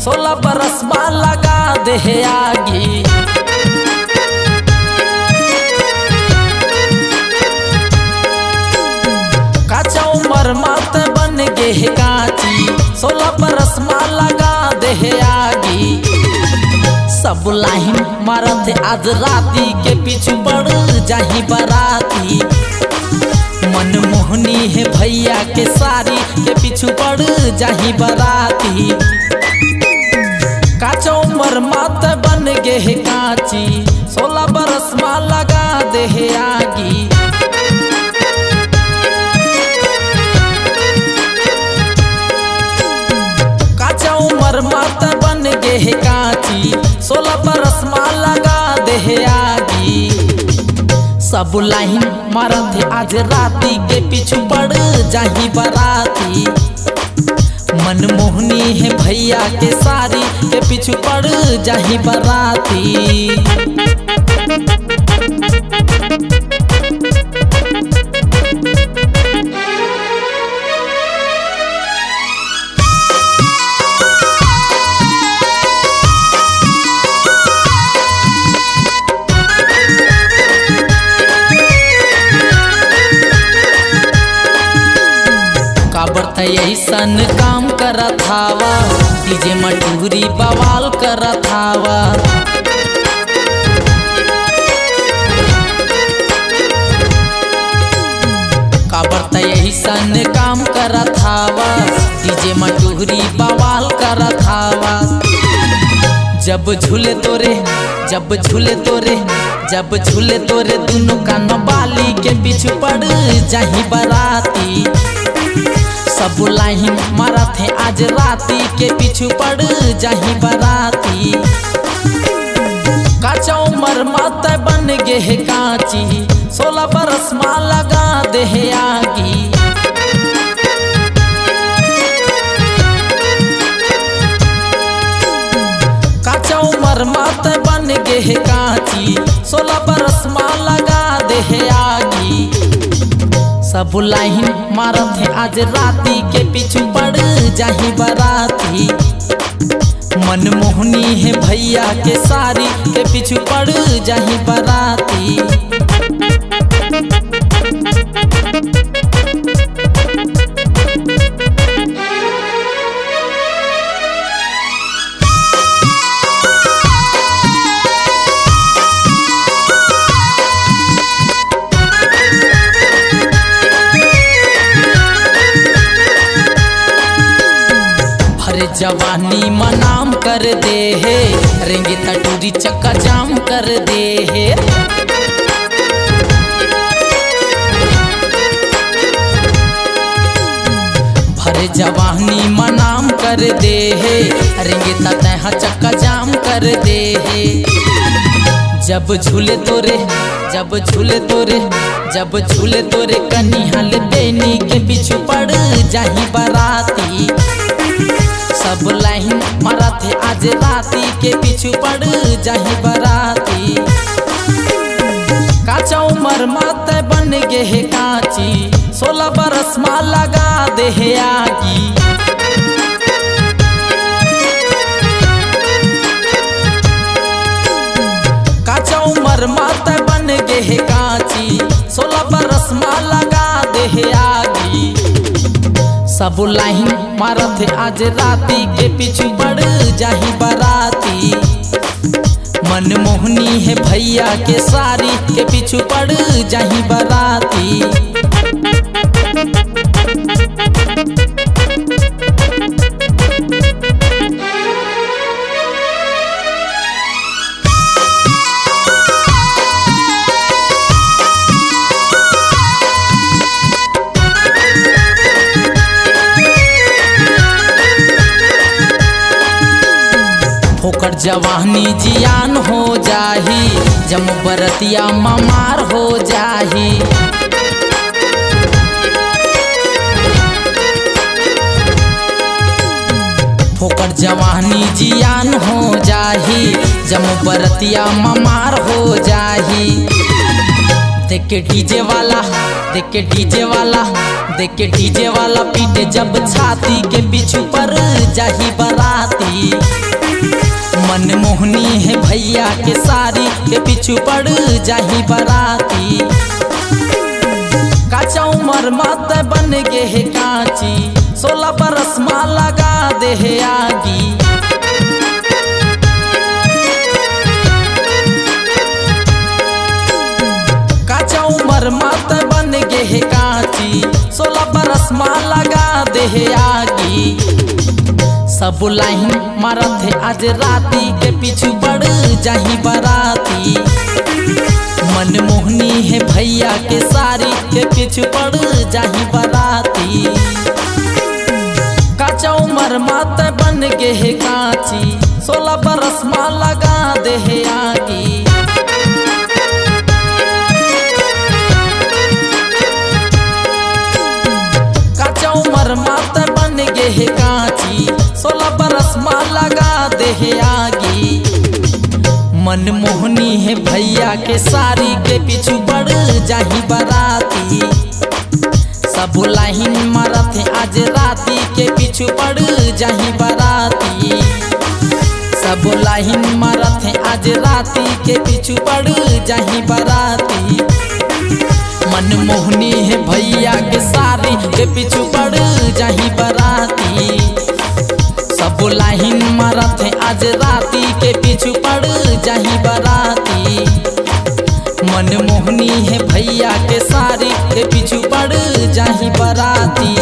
16 बरस में लगा दे आगी। काचा उम्र मत बन गे काची 16 बरस में लगा दे आगी। सब लाइन मारत आज राती के पीछू बढ़ जाही बराती। मनमोहनी है भैया के सारी के पीछू पड़ जाही बराती। काचा उम्र मत बन गे काची 16 बरस में लगा दे आगी। काचा उम्र मत बन गे काची 16 बरस में लगा दे आगी। सब लाइन मारत आज राती के पीछू पड़ जाही बराती। मनमोहनी है भैया के सारी के पीछू पड़ जाही बराती। ऐसन काम करत हवा डीजे मटूरी बवाल करत हवा। काबर ऐसन काम करत हवा डीजे मटूरी बवाल करत हवा। जब झूले तोरे जब झूले तोरे जब झूले तोरे दोनों कान बाली के पीछू पड़ जाही बराती। सब लाइन मारत है आज राती के पीछू पड़ जाही बराती। काचा उम्र मत बन गे काची 16 बरस में लगा दे आगी। काचा उम्र मत बन गे काची 16 बरस में लगा दे आगी। सब लाइन मारत है आज राती के पीछू पड़ जाही बराती। मनमोहनी है भैया के सारी के पीछू पड़ जाही बराती। जवानी मनाम कर दे है रेंगे तटूरी चक्का जाम कर दे है। भरे जवानी मनाम कर दे है रेंगे तह चक्का जाम कर दे है। जब झूले तोरे जब झूले तोरे जब झूले तोरे कनिहाल बेनी के पीछू पड़ जाही बराती। सब लाइन मारत है आज राती के पीछू पड़ जाही बराती। काचा उम्र मत बन गे काची 16 बरस में लगा दे आगी। काचा उम्र मत बन गे काची 16 बरस में लगा दे आगी। सब लाइन मारत है आज राती के पीछू पड़ जाही बराती। मनमोहनी है भैया के सारी के पीछू पड़ जाही बराती। फोकर जवानी जियान हो जाही जम बरतिया ममार हो जाही। फोकर जवानी जियान हो जाही जम बरतिया ममार हो जाही। देख के डीजे वाला देख के डीजे वाला देख के डीजे वाला पीटे जब छाती के पीछू पर जाही बराती। मनमोहनी है भैया के सारी के पीछू पड़ जाही बराती। काचा उमर मत बन गे है काची 16 बरस माँ लगा दे है आगी। काचा उमर मत बन गे है काची 16 बरस माँ लगा दे है आगी। सब लाइन मारत है आज राती के पीछू पड़ जाही बराती। मनमोहनी है भैया के सारी के पीछू पड़ जाही बराती। काचा उमर मत बन गे है काची 16 बरस माँ लगा दे है आगी। काचा उमर मत बन गे है काची 16 बरस माँ लगा दे है आगी। मनमोहनी है भैया के सारी के पीछू पड़ जाही बराती। सब लाइन मारत है आज राती के पीछू पड़ जाही बराती। सब लाइन मारत है आज राती के पीछू पड़ जाही बराती। मनमोहनी है भैया के सारी के पीछू पड़ जाही बराती। सब लाइन मारत है आज राती के पीछू पड़ जाही बराती। मनमोहनी है भैया के सारी के पीछू पड़ जाही बराती।